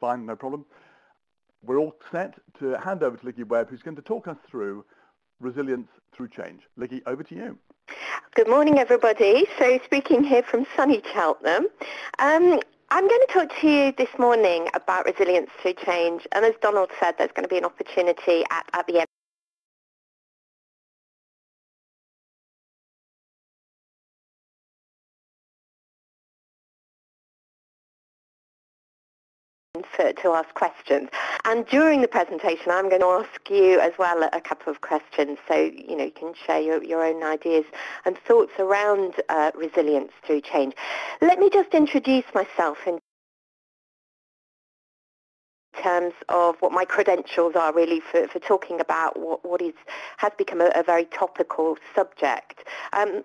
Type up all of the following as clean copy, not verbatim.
fine, no problem. We're all set to hand over to Liggy Webb, who's going to talk us through resilience through change. Liggy, over to you. Good morning, everybody. So speaking here from sunny Cheltenham. I'm going to talk to you this morning about resilience through change. And as Donald said, there's going to be an opportunity at the end to ask questions. And during the presentation, I'm going to ask you as well a couple of questions, so you can share your own ideas and thoughts around resilience through change. Let me just introduce myself in terms of what my credentials are really for talking about what has become a very topical subject.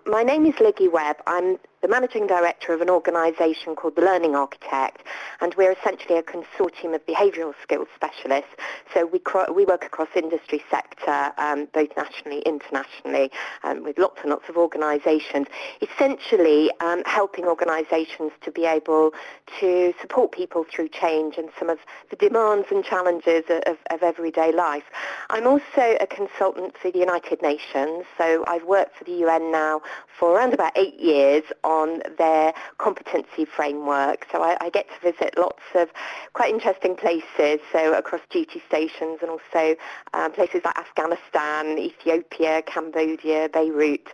My name is Liggy Webb. I'm the Managing Director of an organisation called the Learning Architect, and we're essentially a consortium of behavioural skills specialists. So we work across industry sector, both nationally, internationally, with lots and lots of organisations, essentially helping organisations to be able to support people through change and some of the demands and challenges of everyday life. I'm also a consultant for the United Nations, so I've worked for the UN now for around about 8 years on their competency framework. So I get to visit lots of quite interesting places, so across duty stations and also places like Afghanistan, Ethiopia, Cambodia, Beirut.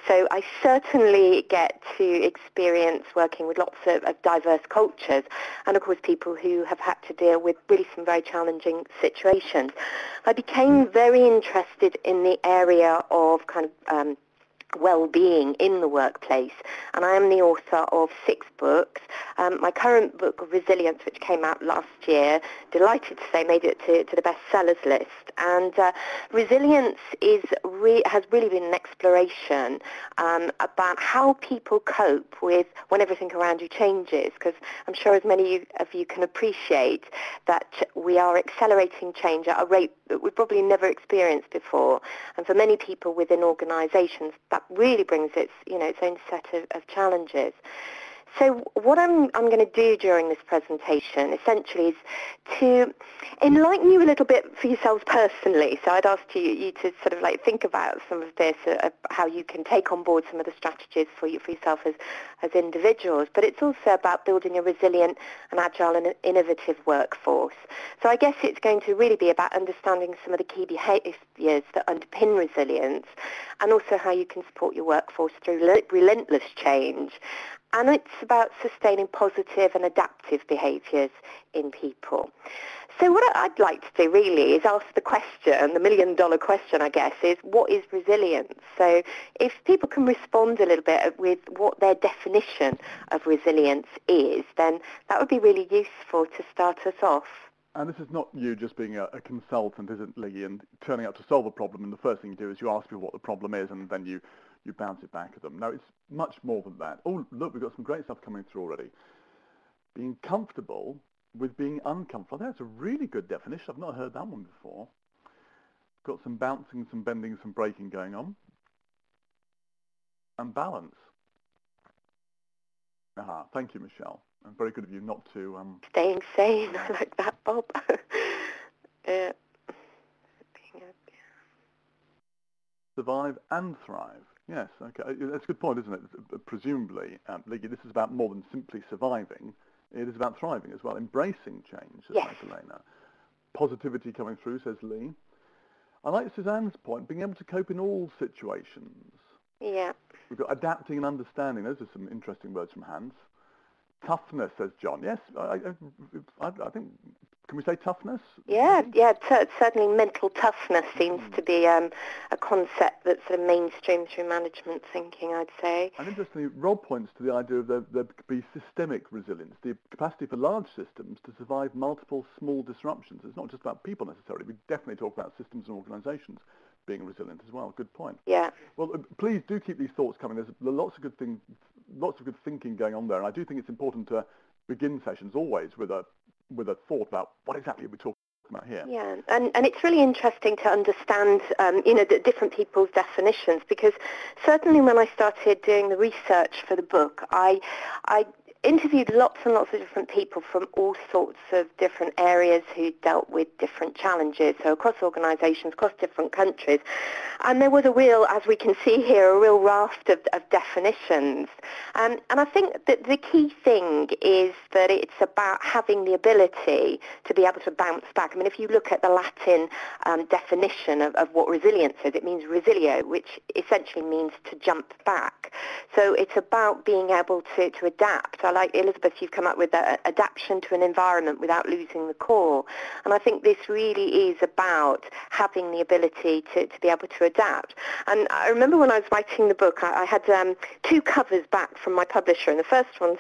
So I certainly get to experience working with lots of diverse cultures and of course people who have had to deal with really some very challenging situations. I became very interested in the area of kind of well-being in the workplace, and I am the author of 6 books. My current book, Resilience, which came out last year, delighted to say made it to the bestsellers list. And resilience has really been an exploration about how people cope with when everything around you changes, because I'm sure as many of you can appreciate that we are accelerating change at a rate that we've probably never experienced before, and for many people within organisations that really brings its own set of challenges. So what I'm going to do during this presentation essentially is to enlighten you a little bit for yourselves personally. So I'd ask you to sort of like think about some of this, how you can take on board some of the strategies for yourself as individuals. But it's also about building a resilient and agile and innovative workforce. So I guess it's going to really be about understanding some of the key behaviours that underpin resilience, and also how you can support your workforce through relentless change. And it's about sustaining positive and adaptive behaviours in people. So what I'd like to do really is ask the question, the million-dollar question, I guess, is what is resilience? So if people can respond a little bit with what their definition of resilience is, then that would be really useful to start us off. And this is not you just being a consultant, is it, Liggy, and turning up to solve a problem, and the first thing you do is you ask people what the problem is, and then you bounce it back at them. No, it's much more than that. Oh, look, we've got some great stuff coming through already. Being comfortable with being uncomfortable. That's a really good definition. I've not heard that one before. Got some bouncing, some bending, some breaking going on. And balance. Aha, thank you, Michelle. And very good of you not to... Staying sane. I like that, Bob. Yeah. Survive and thrive. Yes, okay. That's a good point, isn't it? Presumably, Liggy, this is about more than simply surviving. It is about thriving as well, embracing change, says Yes. Magdalena. Positivity coming through, says Lee. I like Suzanne's point, being able to cope in all situations. Yeah. We've got adapting and understanding. Those are some interesting words from Hans. Toughness, says John. Yes, I think, can we say toughness? Yeah, certainly mental toughness seems to be a concept that's sort of mainstream through management thinking, I'd say. And interestingly, Rob points to the idea of there could be systemic resilience, the capacity for large systems to survive multiple small disruptions. It's not just about people necessarily. We definitely talk about systems and organisations being resilient as well. Good point. Yeah. Well, please do keep these thoughts coming. There's lots of good things, lots of good thinking going on there. And I do think it's important to begin sessions always with a thought about what exactly we're talking about here. Yeah, and it's really interesting to understand, the different people's definitions, because certainly when I started doing the research for the book, interviewed lots and lots of different people from all sorts of different areas who dealt with different challenges, so across organisations, across different countries. And there was a real, as we can see here, a real raft of definitions. And I think that the key thing is that it's about having the ability to be able to bounce back. I mean, if you look at the Latin definition of what resilience is, it means resilio, which essentially means to jump back. So it's about being able to adapt. I like, Elizabeth, you've come up with that adaptation to an environment without losing the core. And I think this really is about having the ability to be able to adapt. And I remember when I was writing the book, I had two covers back from my publisher, and the first one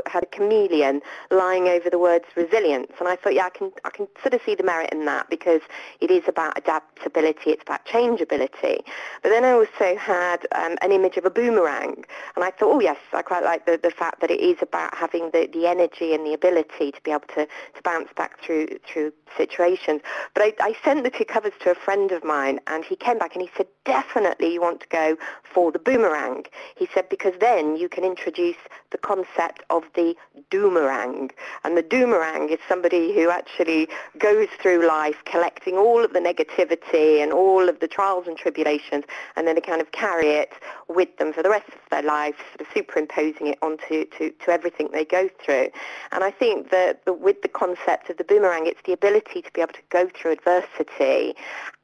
had a chameleon lying over the words resilience. And I thought, yeah, I can sort of see the merit in that, because it is about adaptability, it's about changeability. But then I also had an image of a boomerang, and I thought, oh yes, I quite like the fact that it is about having the energy and the ability to be able to bounce back through situations. But I sent the two covers to a friend of mine, and he came back and he said, definitely you want to go for the boomerang. He said, because then you can introduce the concept of the doomerang. And the doomerang is somebody who actually goes through life collecting all of the negativity and all of the trials and tribulations, and then they kind of carry it with them for the rest of their life, sort of superimposing it onto everything they go through. And I think that with the concept of the boomerang, it's the ability to be able to go through adversity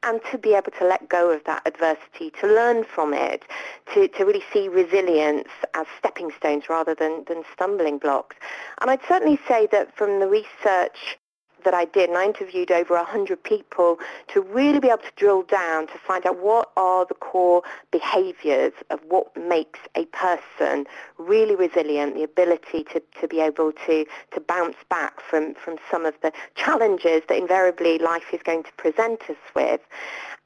and to be able to let go of that adversity, to learn from it, to really see resilience as stepping stones rather than stumbling blocks. And I'd certainly say that from the research that I did, and I interviewed over 100 people to really be able to drill down to find out what are the core behaviours of what makes a person really resilient, the ability to be able to bounce back from some of the challenges that invariably life is going to present us with.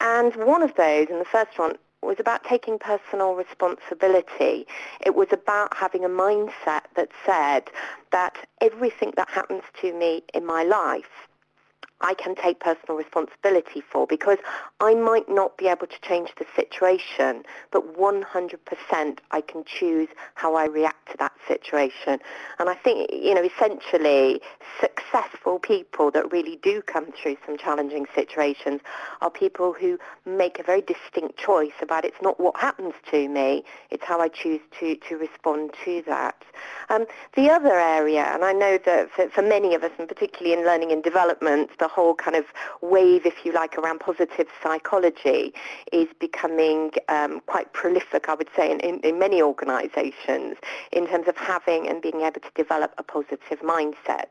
And one of those, and the first one, was about taking personal responsibility. It was about having a mindset that said that everything that happens to me in my life, I can take personal responsibility for, because I might not be able to change the situation, but 100% I can choose how I react to that situation. And I think, essentially, successful people that really do come through some challenging situations are people who make a very distinct choice about it's not what happens to me, it's how I choose to respond to that. The other area, and I know that for many of us, and particularly in learning and development, the whole kind of wave, if you like, around positive psychology is becoming quite prolific, I would say, in many organisations in terms of having and being able to develop a positive mindset.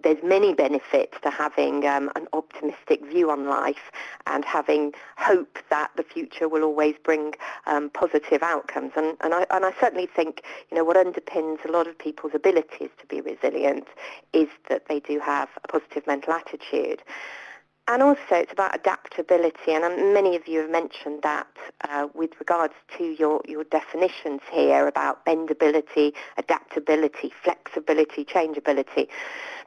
There's many benefits to having an optimistic view on life and having hope that the future will always bring positive outcomes. And I certainly think, what underpins a lot of people's abilities to be resilient is that they do have a positive mental attitude. And also it's about adaptability, and many of you have mentioned that with regards to your definitions here about bendability, adaptability, flexibility, changeability.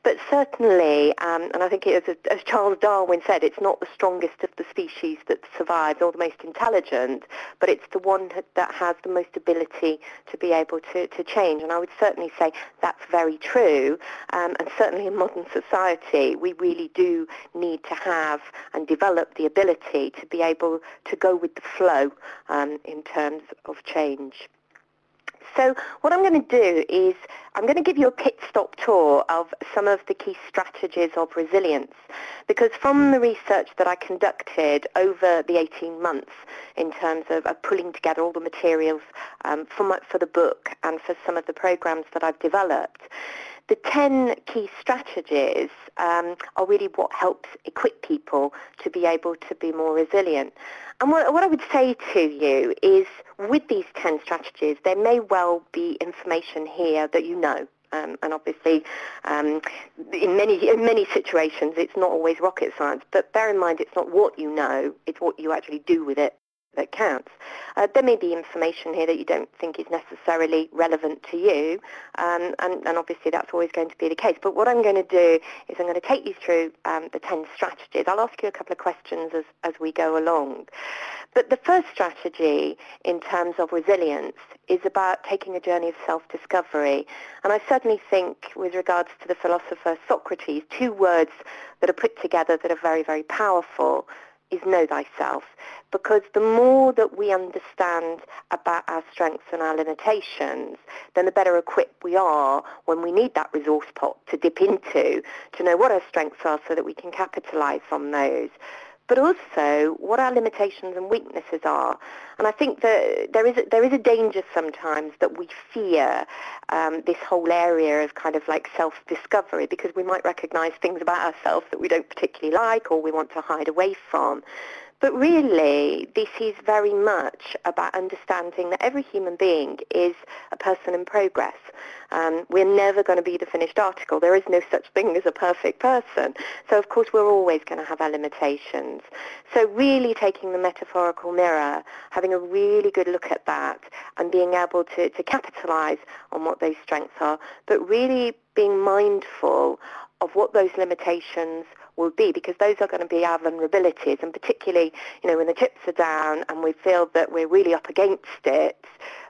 But certainly, and I think it is, as Charles Darwin said, it's not the strongest of the species that survives or the most intelligent, but it's the one that has the most ability to be able to change. And I would certainly say that's very true. And certainly in modern society, we really do need to have and develop the ability to be able to go with the flow in terms of change. So what I'm going to do is I'm going to give you a pit stop tour of some of the key strategies of resilience, because from the research that I conducted over the 18 months in terms of pulling together all the materials for the book and for some of the programs that I've developed, the 10 key strategies are really what helps equip people to be able to be more resilient. And what I would say to you is, with these 10 strategies, there may well be information here that you know. And obviously, in many situations, it's not always rocket science. But bear in mind, it's not what you know, it's what you actually do with it that counts. There may be information here that you don't think is necessarily relevant to you, and obviously that's always going to be the case. But what I'm going to do is I'm going to take you through the 10 strategies. I'll ask you a couple of questions as we go along. But the first strategy in terms of resilience is about taking a journey of self-discovery. And I certainly think, with regards to the philosopher Socrates, two words that are put together that are very, very powerful is know thyself. Because the more that we understand about our strengths and our limitations, then the better equipped we are when we need that resource pot to dip into, to know what our strengths are so that we can capitalise on those, but also what our limitations and weaknesses are. And I think that there is a danger sometimes that we fear this whole area of kind of like self-discovery, because we might recognise things about ourselves that we don't particularly like or we want to hide away from. But really, this is very much about understanding that every human being is a person in progress. We're never going to be the finished article. There is no such thing as a perfect person. So, of course, we're always going to have our limitations. So really taking the metaphorical mirror, having a really good look at that and being able to capitalise on what those strengths are, but really being mindful of what those limitations will be, because those are going to be our vulnerabilities, and particularly, when the chips are down and we feel that we're really up against it,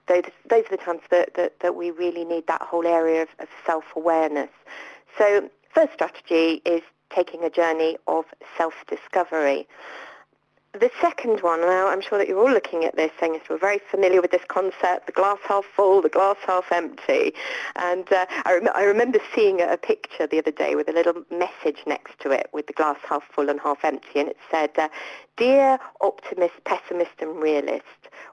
those are the times that we really need that whole area of self-awareness. So first strategy is taking a journey of self-discovery. The second one, now I'm sure that you're all looking at this saying we're very familiar with this concept, the glass half full, the glass half empty. And I remember seeing a picture the other day with a little message next to it with the glass half full and half empty, and it said, "Dear optimist, pessimist and realist,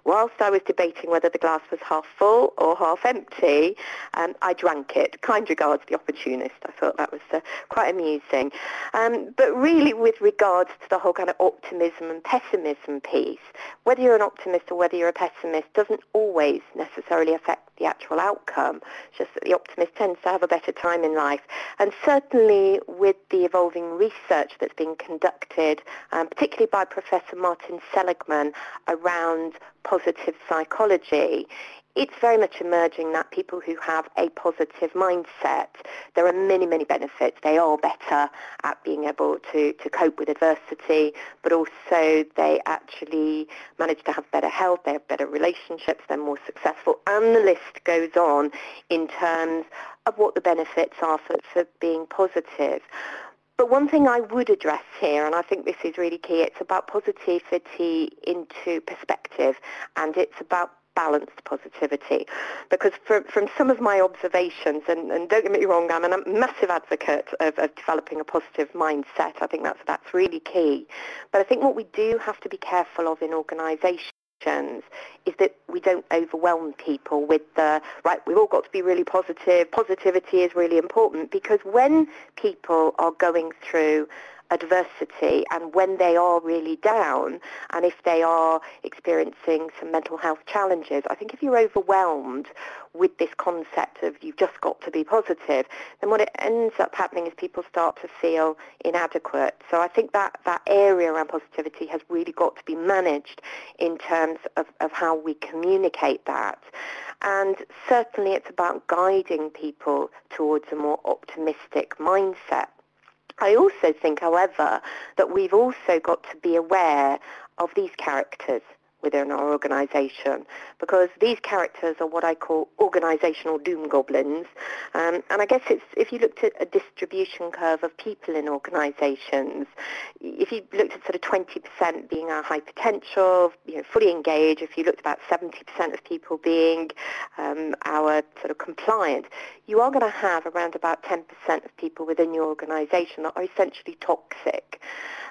whilst I was debating whether the glass was half full or half empty, I drank it. Kind regards, the opportunist." I thought that was quite amusing. But really, with regards to the whole kind of optimism and pessimism piece, whether you're an optimist or whether you're a pessimist doesn't always necessarily affect the actual outcome. It's just that the optimist tends to have a better time in life. And certainly with the evolving research that's been conducted, particularly by Professor Martin Seligman around positive psychology, it's very much emerging that people who have a positive mindset, there are many, many benefits. They are better at being able to cope with adversity, but also they actually manage to have better health, they have better relationships, they're more successful, and the list goes on in terms of what the benefits are for being positive. But one thing I would address here, and I think this is really key, it's about positivity into perspective, and it's about balanced positivity. Because from some of my observations, and don't get me wrong, I'm a massive advocate of developing a positive mindset. I think that's really key. But I think what we do have to be careful of in organisations is that we don't overwhelm people with we've all got to be really positive. Positivity is really important, because when people are going through adversity and when they are really down, and if they are experiencing some mental health challenges, I think if you're overwhelmed with this concept of you've just got to be positive, then what it ends up happening is people start to feel inadequate. So I think that area around positivity has really got to be managed in terms of how we communicate that. And certainly it's about guiding people towards a more optimistic mindset. I also think, however, that we've also got to be aware of these characters within our organisation, because these characters are what I call organisational Doomgoblins. And I guess it's, if you looked at a distribution curve of people in organisations, if you looked at sort of 20% being our high potential, fully engaged, if you looked at about 70% of people being our sort of compliant, you are going to have around about 10% of people within your organisation that are essentially toxic.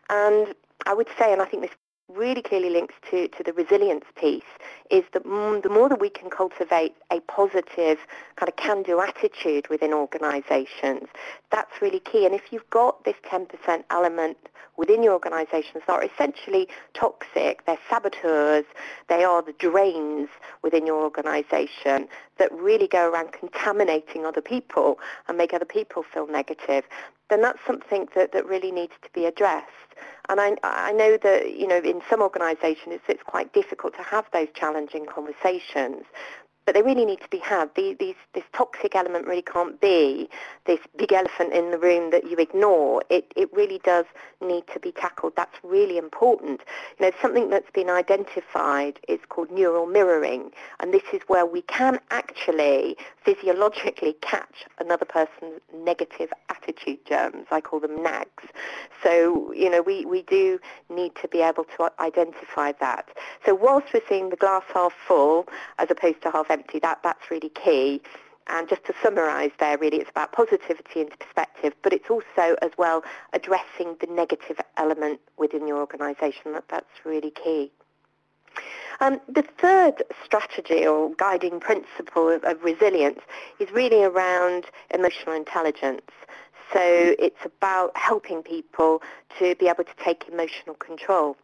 And I would say, and I think this really clearly links to the resilience piece, is that the more that we can cultivate a positive kind of can-do attitude within organisations, that's really key. And if you've got this 10% element within your organisations that are essentially toxic, they're saboteurs, they are the drains within your organisation that really go around contaminating other people and make other people feel negative, then that's something that really needs to be addressed. And I know that, in some organisations it's quite difficult to have those challenging conversations. but they really need to be had. This toxic element really can't be this big elephant in the room that you ignore. It really does need to be tackled. That's really important. Something that's been identified is called neural mirroring, and this is where we can actually physiologically catch another person's negative attitude germs. I call them nags. So, we do need to be able to identify that. So whilst we're seeing the glass half full as opposed to half empty, that's really key. And just to summarise there, really, it's about positivity and perspective, but it's also, as well, addressing the negative element within your organisation. That's really key. The third strategy or guiding principle of resilience is really around emotional intelligence. So it's about helping people to be able to take emotional control.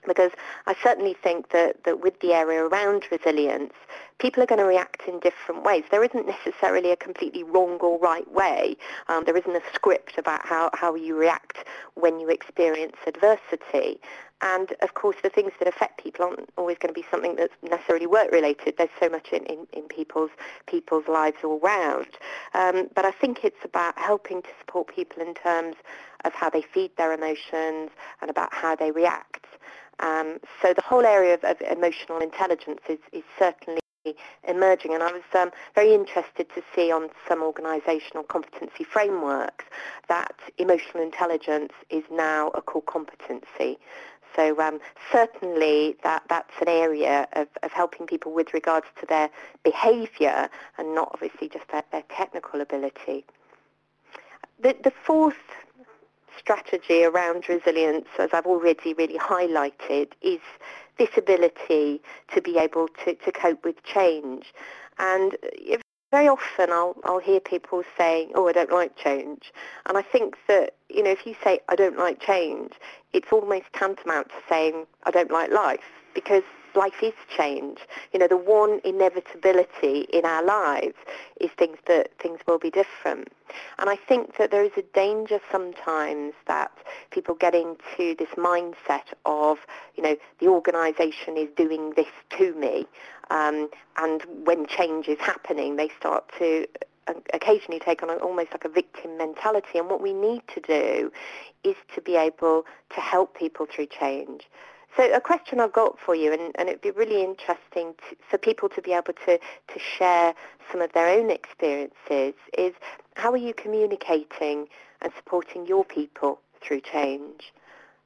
Because I certainly think that with the area around resilience, people are going to react in different ways. There isn't necessarily a completely wrong or right way. There isn't a script about how you react when you experience adversity. And, of course, the things that affect people aren't always going to be something that's necessarily work-related. There's so much in people's lives all round. But I think it's about helping to support people in terms of how they feed their emotions and about how they react. So the whole area of emotional intelligence is certainly emerging, and I was very interested to see on some organisational competency frameworks that emotional intelligence is now a core competency. So certainly that's an area of helping people with regards to their behaviour and not obviously just their technical ability. The fourth strategy around resilience, as I've already really highlighted, is this ability to be able to cope with change. And very often I'll hear people saying, oh, I don't like change. And I think that, if you say, I don't like change, it's almost tantamount to saying, I don't like life, because life is change. The one inevitability in our lives is things will be different. And I think that there is a danger sometimes that people get into this mindset of, the organisation is doing this to me. And when change is happening, they start to occasionally take on almost like a victim mentality. And what we need to do is to be able to help people through change. So a question I've got for you, and it'd be really interesting for people to be able to share some of their own experiences, is how are you communicating and supporting your people through change?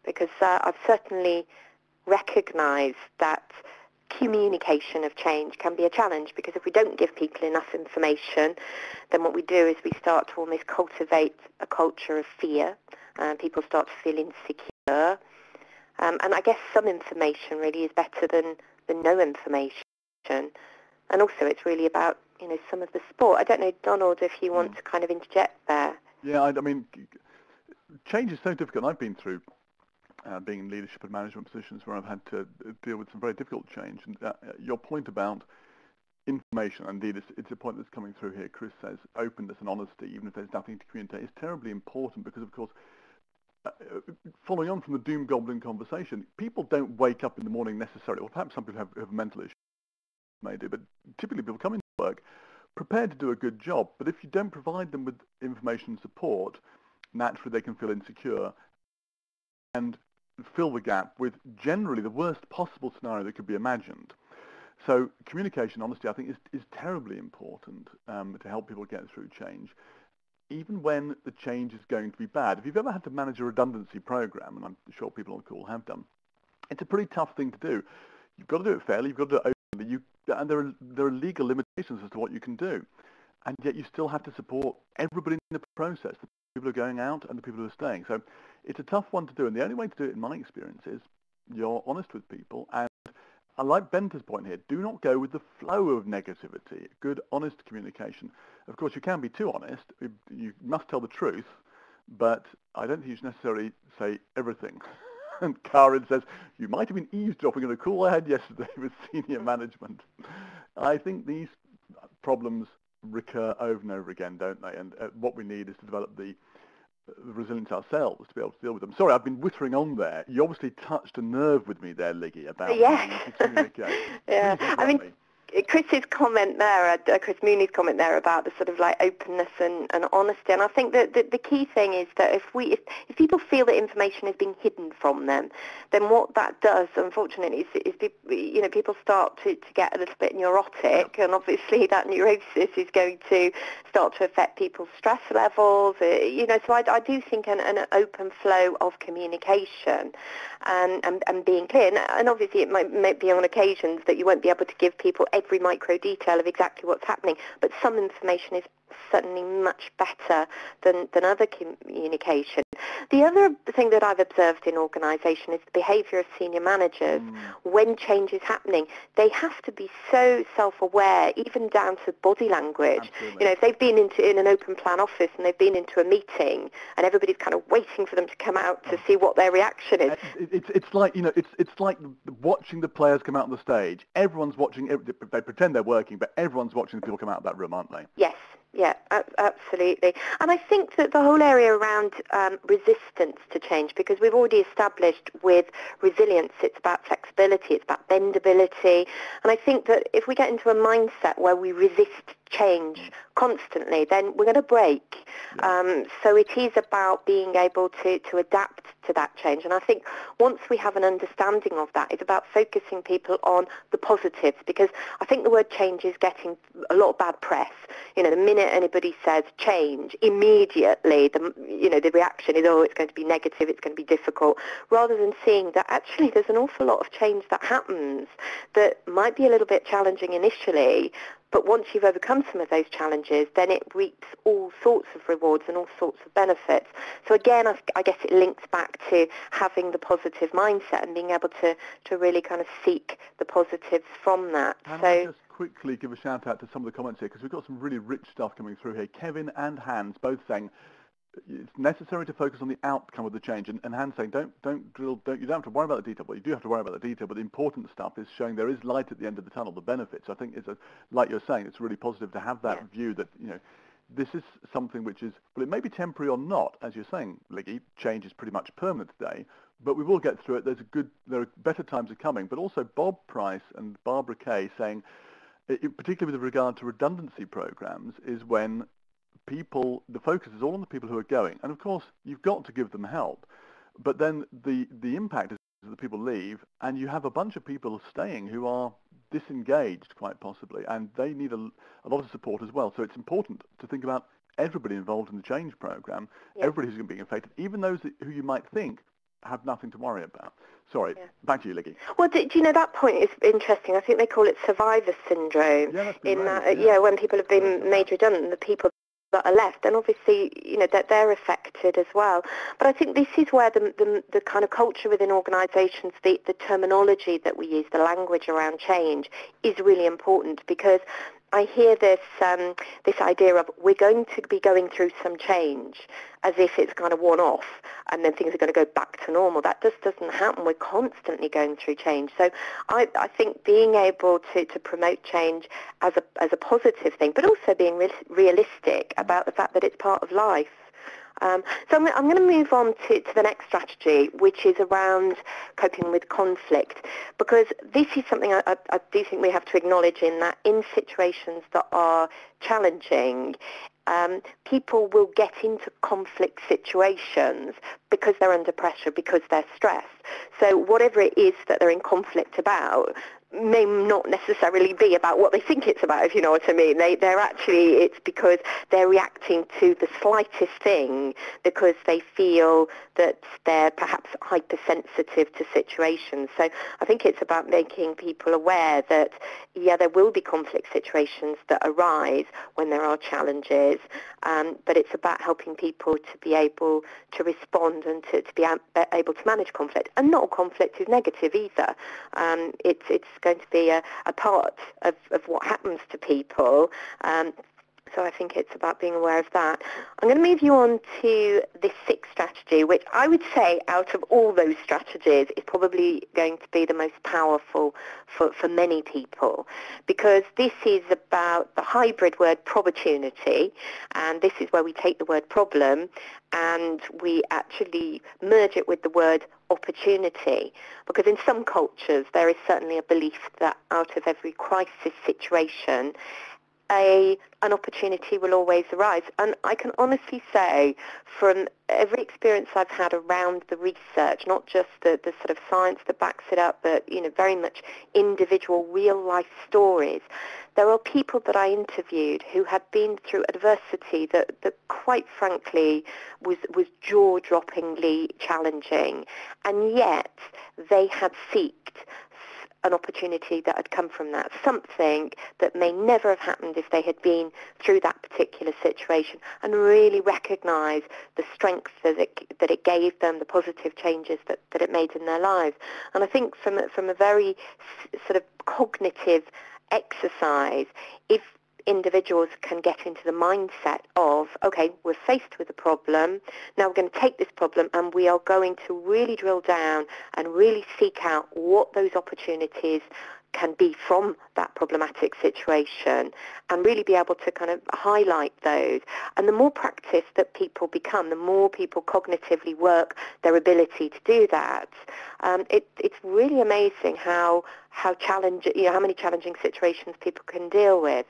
Because I've certainly recognised that communication of change can be a challenge, because if we don't give people enough information, then what we do is we start to almost cultivate a culture of fear, and people start to feel insecure. And I guess some information really is better than no information. And also it's really about, some of the sport. I don't know, Donald, if you want to kind of interject there. Yeah, I mean, change is so difficult. I've been through being in leadership and management positions where I've had to deal with some very difficult change. And your point about information, indeed, it's a point that's coming through here. Chris says openness and honesty, even if there's nothing to communicate, is terribly important because, of course, following on from the Doomgoblin conversation, people don't wake up in the morning necessarily, or perhaps some people have mental issues, maybe, but typically people come into work prepared to do a good job, but if you don't provide them with information and support, naturally they can feel insecure and fill the gap with generally the worst possible scenario that could be imagined. So communication, honesty, I think is terribly important to help people get through change, even when the change is going to be bad. If you've ever had to manage a redundancy program, and I'm sure people on the call have done, it's a pretty tough thing to do. You've got to do it fairly, you've got to do it openly, and there are legal limitations as to what you can do. And yet you still have to support everybody in the process, the people who are going out and the people who are staying. So it's a tough one to do, and the only way to do it, in my experience, is you're honest with people. And I like Benter's point here, do not go with the flow of negativity. Good, honest communication. Of course, you can be too honest. You must tell the truth, but I don't think you should necessarily say everything. And Karen says, you might have been eavesdropping on a call I had yesterday with senior management. I think these problems recur over and over again, don't they? And what we need is to develop the resilience ourselves to be able to deal with them. Sorry, I've been whittering on there. You obviously touched a nerve with me there, Liggy, about how you communicate. Yeah, I mean, Chris's comment there, Chris Mooney's comment there about the sort of like openness and honesty, and I think that the key thing is that if people feel that information is being hidden from them, then what that does, unfortunately, is people start to get a little bit neurotic, and obviously that neurosis is going to start to affect people's stress levels. So I do think an open flow of communication and being clear, and obviously it might be on occasions that you won't be able to give people every micro detail of exactly what's happening, but some information is certainly much better than other communication. The other thing that I've observed in organisation is the behaviour of senior managers. When change is happening, they have to be so self-aware, even down to body language. Absolutely. If they've been in an open plan office and they've been into a meeting and everybody's kind of waiting for them to come out to see what their reaction is. It's like it's like watching the players come out on the stage. Everyone's watching. They pretend they're working, but everyone's watching the people come out of that room, aren't they? Yes. Yeah, absolutely. And I think that the whole area around resistance to change, because we've already established with resilience, it's about flexibility, it's about bendability. And I think that if we get into a mindset where we resist change constantly, then we're going to break. So it is about being able to adapt to that change. And I think once we have an understanding of that, it's about focusing people on the positives, because I think the word change is getting a lot of bad press. The minute anybody says change, immediately the reaction is, oh, it's going to be negative, it's going to be difficult, rather than seeing that actually there's an awful lot of change that happens that might be a little bit challenging initially, but once you've overcome some of those challenges, then it reaps all sorts of rewards and all sorts of benefits. So again, I guess it links back to having the positive mindset and being able to really kind of seek the positives from that. And I just quickly give a shout out to some of the comments here, because we've got some really rich stuff coming through here. Kevin and Hans both saying it's necessary to focus on the outcome of the change, and Hans saying you don't have to worry about the detail, but you do have to worry about the detail, but the important stuff is showing there is light at the end of the tunnel, the benefits. I think like you're saying, it's really positive to have that view that this is something which is, well, it may be temporary or not, as you're saying, Liggy. Change is pretty much permanent today, but we will get through it. There are better times are coming. But also Bob Price and Barbara Kay saying, particularly with regard to redundancy programs, is when the focus is all on the people who are going, and of course you've got to give them help, but then the impact is that the people leave, and you have a bunch of people staying who are disengaged quite possibly, and they need a lot of support as well. So it's important to think about everybody involved in the change program, everybody who's going to be affected, even those who you might think have nothing to worry about. Sorry, back to you, Liggy. Well, do you know, that point is interesting. I think they call it survivor syndrome. When people have been made redundant, the people that are left, and obviously that they're affected as well. But I think this is where the kind of culture within organisations, the terminology that we use, the language around change is really important, because I hear this idea of we're going to be going through some change as if it's kind of one-off and then things are going to go back to normal. That just doesn't happen. We're constantly going through change. So I think being able to promote change as a positive thing, but also being realistic about the fact that it's part of life. So I'm going to move on to the next strategy, which is around coping with conflict, because this is something I do think we have to acknowledge, in that in situations that are challenging, people will get into conflict situations because they're under pressure, because they're stressed. So whatever it is that they're in conflict about may not necessarily be about what they think it's about, if you know what I mean. It's because they're reacting to the slightest thing because they feel that they're perhaps hypersensitive to situations. So I think it's about making people aware that, there will be conflict situations that arise when there are challenges, but it's about helping people to be able to respond and to be able to manage conflict. And not all conflict is negative either. It's going to be a part of what happens to people. So I think it's about being aware of that. I'm going to move you on to the sixth strategy, which I would say out of all those strategies is probably going to be the most powerful for many people, because this is about the hybrid word probortunity, and this is where we take the word problem and we actually merge it with the word opportunity, because in some cultures there is certainly a belief that out of every crisis situation an opportunity will always arise. And I can honestly say from every experience I've had around the research, not just the sort of science that backs it up, but very much individual real life stories, there are people that I interviewed who had been through adversity that quite frankly was jaw-droppingly challenging, and yet they had sought an opportunity that had come from that, something that may never have happened if they had been through that particular situation, and really recognise the strength that it gave them, the positive changes that it made in their lives. And I think from a very sort of cognitive exercise, if individuals can get into the mindset of, okay, we're faced with a problem, now we're going to take this problem and we are going to really drill down and really seek out what those opportunities can be from that problematic situation, and really be able to kind of highlight those. And the more practice that people become, the more people cognitively work their ability to do that. It's really amazing how many challenging situations people can deal with.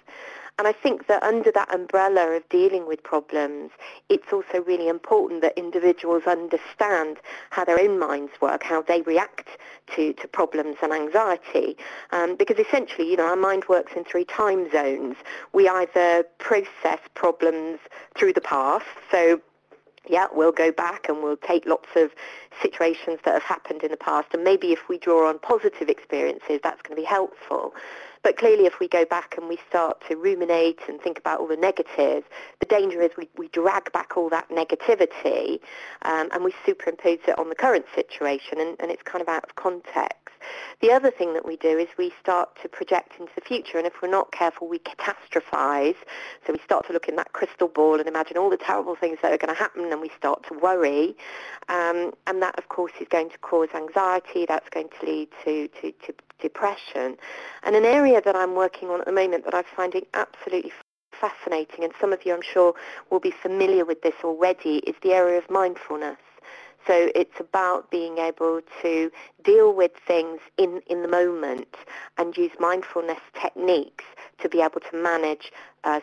And I think that under that umbrella of dealing with problems, it's also really important that individuals understand how their own minds work, how they react to problems and anxiety. Because essentially, our mind works in 3 time zones. We either process problems through the past, so yeah, we'll go back and we'll take lots of situations that have happened in the past, and maybe if we draw on positive experiences, that's going to be helpful. But clearly, if we go back and we start to ruminate and think about all the negatives, the danger is we drag back all that negativity and we superimpose it on the current situation, and it's kind of out of context. The other thing that we do is we start to project into the future, and if we're not careful, we catastrophize. So we start to look in that crystal ball and imagine all the terrible things that are going to happen, and we start to worry. And that, of course, is going to cause anxiety. That's going to lead to depression. And an area that I'm working on at the moment that I'm finding absolutely fascinating, and some of you I'm sure will be familiar with this already, is the area of mindfulness. So it's about being able to deal with things in the moment and use mindfulness techniques to be able to manage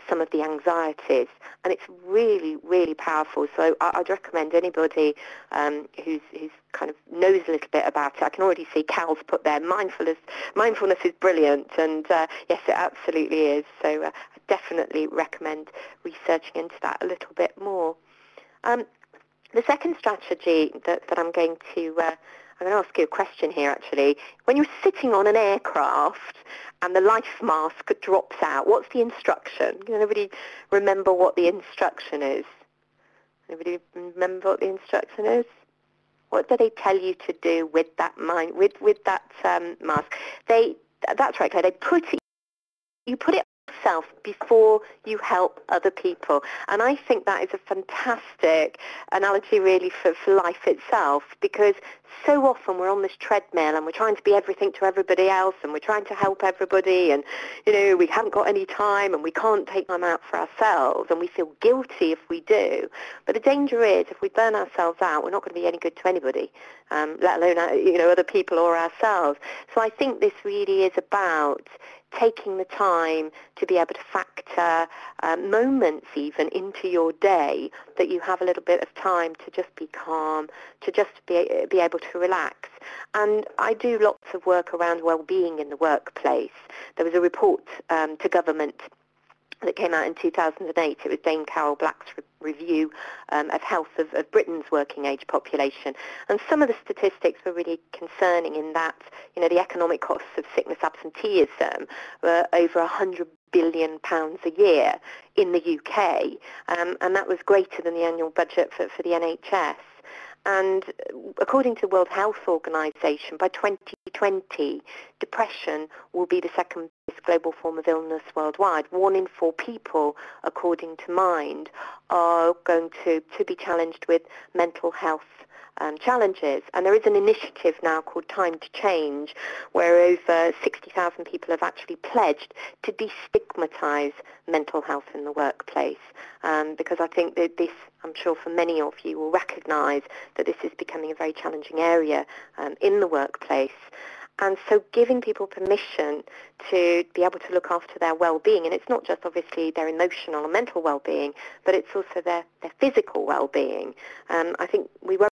some of the anxieties. And it's really, really powerful. So I'd recommend anybody who's kind of knows a little bit about it. I can already see Cal's put there, mindfulness is brilliant. And yes, it absolutely is. So I definitely recommend researching into that a little bit more. The second strategy that I'm going to ask you a question here, actually. When you're sitting on an aircraft and the life mask drops out, what's the instruction? Can anybody remember what the instruction is? Anybody remember what the instruction is? What do they tell you to do with that mask? That's right, Claire. You put it yourself before you help other people. And I think that is a fantastic analogy really for life itself, because so often we're on this treadmill and we're trying to be everything to everybody else, and we're trying to help everybody, and we haven't got any time and we can't take time out for ourselves, and we feel guilty if we do. But the danger is, if we burn ourselves out, we're not going to be any good to anybody, let alone other people or ourselves. So I think this really is about taking the time to be able to factor moments even into your day that you have a little bit of time to just be calm, to just be able to relax. And I do lots of work around well-being in the workplace. There was a report to government that came out in 2008. It was Dame Carol Black's review of health of Britain's working age population. And some of the statistics were really concerning in that, the economic costs of sickness absenteeism were over £100 billion a year in the UK, and that was greater than the annual budget for the NHS. And according to the World Health Organization, by 2020, depression will be the second biggest global form of illness worldwide. 1 in 4 people, according to Mind, are going to be challenged with mental health challenges. And there is an initiative now called Time to Change, where over 60,000 people have actually pledged to destigmatize mental health in the workplace. Because I think that this, I'm sure for many of you will recognize that this is becoming a very challenging area in the workplace. And so giving people permission to be able to look after their well-being, and it's not just obviously their emotional and mental well-being, but it's also their physical well-being. I think we won't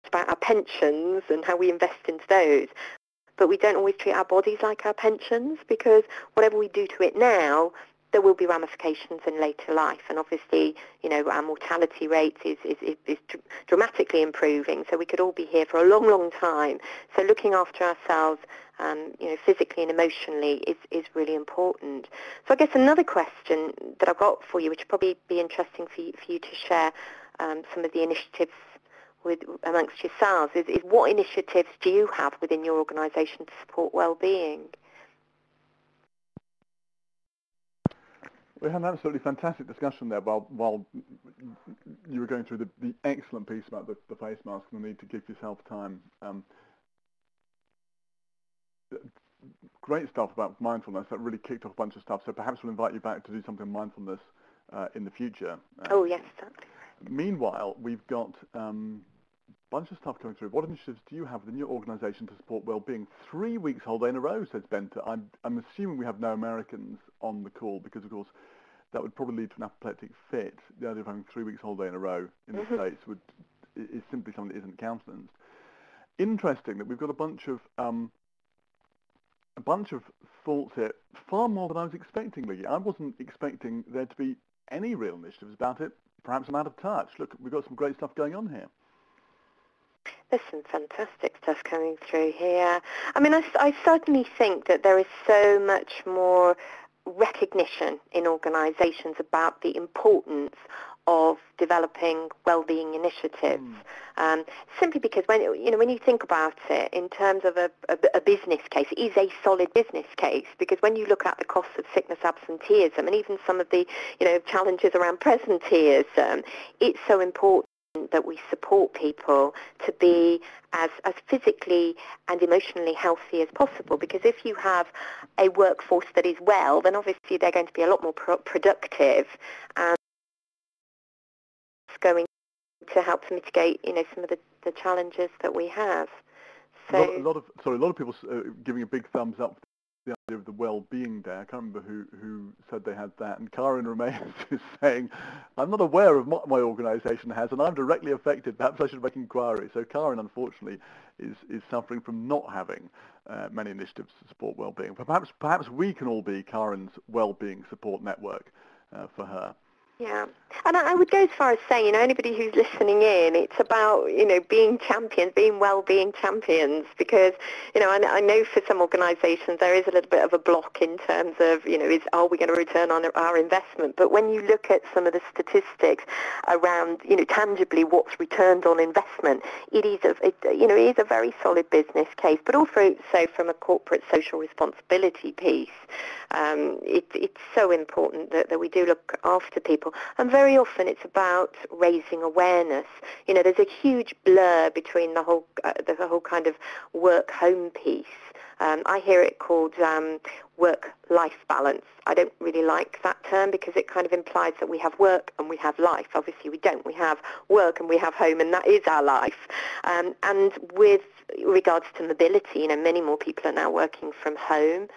about our pensions and how we invest into those, but we don't always treat our bodies like our pensions, because whatever we do to it now, there will be ramifications in later life. And obviously, you know, our mortality rate is dramatically improving, so we could all be here for a long, long time. So looking after ourselves, you know, physically and emotionally is really important. So I guess another question that I've got for you, which would probably be interesting for you to share some of the initiatives amongst yourselves, is what initiatives do you have within your organisation to support well-being? We had an absolutely fantastic discussion there while you were going through the excellent piece about the face mask and the need to give yourself time. Great stuff about mindfulness. That really kicked off a bunch of stuff. So perhaps we'll invite you back to do something on mindfulness in the future. Oh, yes, certainly. Meanwhile, we've got a bunch of stuff coming through. What initiatives do you have within your organisation to support well-being? 3 weeks holiday in a row, says Benta. I'm assuming we have no Americans on the call, because, of course, that would probably lead to an apoplectic fit. The idea of having 3 weeks holiday in a row in the States is simply something that isn't countenanced. Interesting that we've got a bunch of thoughts here, far more than I was expecting, Liggy. I wasn't expecting there to be any real initiatives about it. Perhaps I'm out of touch. Look, we've got some great stuff going on here. There's some fantastic stuff coming through here. I mean, I certainly think that there is so much more recognition in organisations about the importance of developing well-being initiatives. Simply because when you think about it in terms of a business case, it is a solid business case, because when you look at the costs of sickness, absenteeism, and even some of the challenges around presenteeism, it's so important that we support people to be as physically and emotionally healthy as possible, because if you have a workforce that is well, then obviously they're going to be a lot more productive, and it's going to help to mitigate some of the challenges that we have. So a lot of people giving a big thumbs up for the idea of the well-being day. I can't remember who said they had that, and Karen remains is saying, I'm not aware of what my organisation has, and I'm directly affected. Perhaps I should make inquiry. So Karen, unfortunately, is suffering from not having many initiatives to support well-being. Perhaps we can all be Karen's well-being support network for her. Yeah, and I would go as far as saying, anybody who's listening in, it's about, being champions, being well-being champions, because, I know for some organisations there is a little bit of a block in terms of, are we going to return on our investment? But when you look at some of the statistics around, tangibly what's returned on investment, it is a very solid business case, but also from a corporate social responsibility piece. It's so important that we do look after people. And very often it's about raising awareness. There's a huge blur between the whole kind of work-home piece. I hear it called work-life balance. I don't really like that term, because it kind of implies that we have work and we have life. Obviously we don't. We have work and we have home, and that is our life. And with regards to mobility, many more people are now working from home.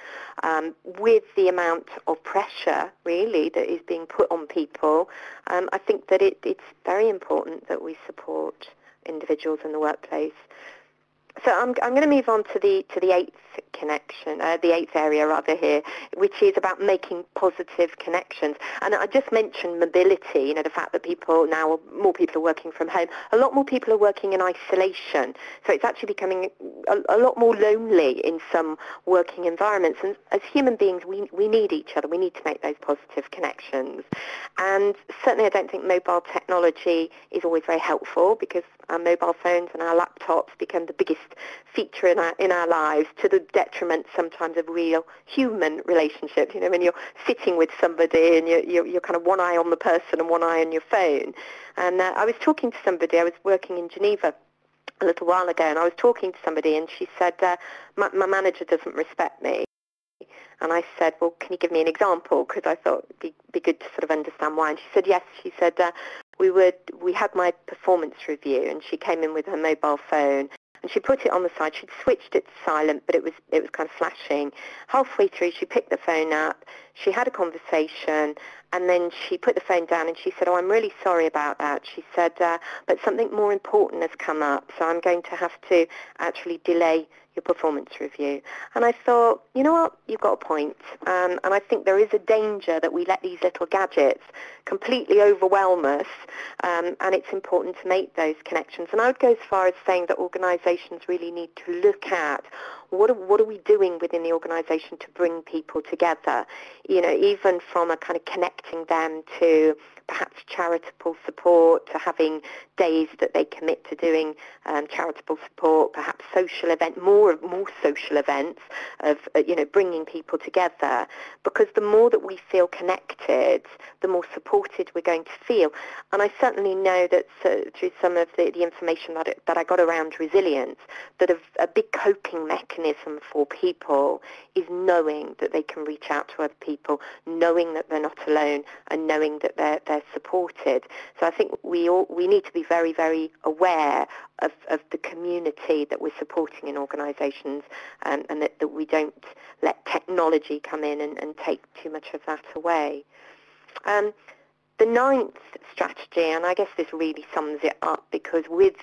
With the amount of pressure, really, that is being put on people, I think that it's very important that we support individuals in the workplace. So I'm going to move on to the eighth connection, the eighth area rather here, which is about making positive connections. And I just mentioned mobility, the fact that more people are working from home. A lot more people are working in isolation. So it's actually becoming a lot more lonely in some working environments. And as human beings, we need each other. We need to make those positive connections. And certainly I don't think mobile technology is always very helpful, because our mobile phones and our laptops become the biggest feature in our lives, to the detriment sometimes of real human relationships. You know, when you're sitting with somebody and you're kind of one eye on the person and one eye on your phone. And I was talking to somebody, I was working in Geneva a little while ago, and I was talking to somebody, and she said, my manager doesn't respect me. And I said, well, can you give me an example? Because I thought it'd be good to sort of understand why. And she said, yes. She said, we had my performance review, and she came in with her mobile phone, and she put it on the side. She'd switched it to silent, but it was kind of flashing. Halfway through, she picked the phone up. She had a conversation, and then she put the phone down, and she said, oh, I'm really sorry about that. She said, but something more important has come up, so I'm going to have to actually delay your performance review. And I thought, you know what, you've got a point. And I think there is a danger that we let these little gadgets completely overwhelm us, and it's important to make those connections. And I would go as far as saying that organisations really need to look at what are we doing within the organisation to bring people together, you know, even from a kind of connecting them to perhaps charitable support, to having days that they commit to doing charitable support, perhaps social event, more social events of you know, bringing people together, because the more that we feel connected, the more supported we're going to feel. And I certainly know that through some of the information that I got around resilience, that a big coping mechanism for people is knowing that they can reach out to other people, knowing that they're not alone, and knowing that they're supported. So I think we need to be very, very aware of the community that we're supporting in organisations, and that we don't let technology come in and take too much of that away. The ninth strategy, and I guess this really sums it up, because with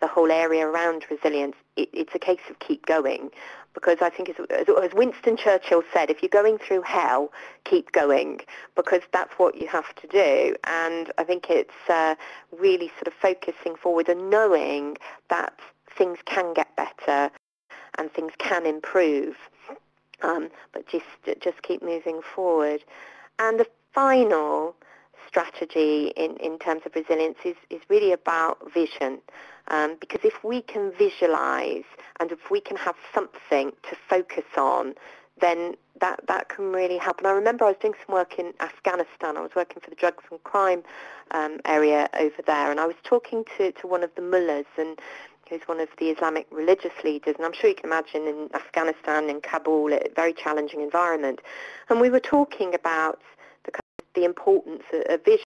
the whole area around resilience, it's a case of keep going. Because I think, as Winston Churchill said, if you're going through hell, keep going, because that's what you have to do. And I think it's really sort of focusing forward and knowing that things can get better and things can improve, but just keep moving forward. And the final strategy in terms of resilience is really about vision. Because if we can visualize and if we can have something to focus on, then that can really help. And I remember I was doing some work in Afghanistan. I was working for the drugs and crime area over there, and I was talking to one of the mullahs, and who's one of the Islamic religious leaders, and I'm sure you can imagine in Afghanistan, in Kabul, a very challenging environment. And we were talking about the importance of vision.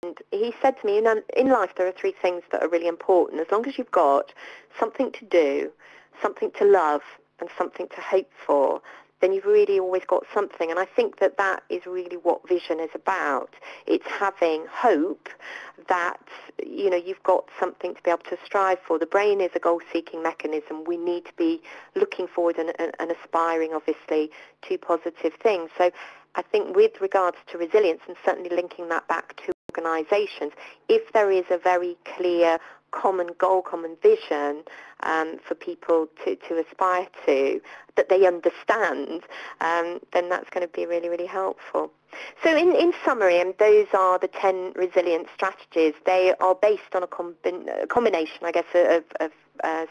And he said to me, in life there are three things that are really important. As long as you've got something to do, something to love, and something to hope for, then you've really always got something. And I think that is really what vision is about. It's having hope that, you know, you've got something to be able to strive for. The brain is a goal-seeking mechanism. We need to be looking forward and aspiring, obviously, to positive things. So I think with regards to resilience, and certainly linking that back to organisations, if there is a very clear common goal, common vision for people to aspire to, that they understand, then that's going to be really, really helpful. So in summary, and those are the 10 resilience strategies. They are based on a combination, I guess, of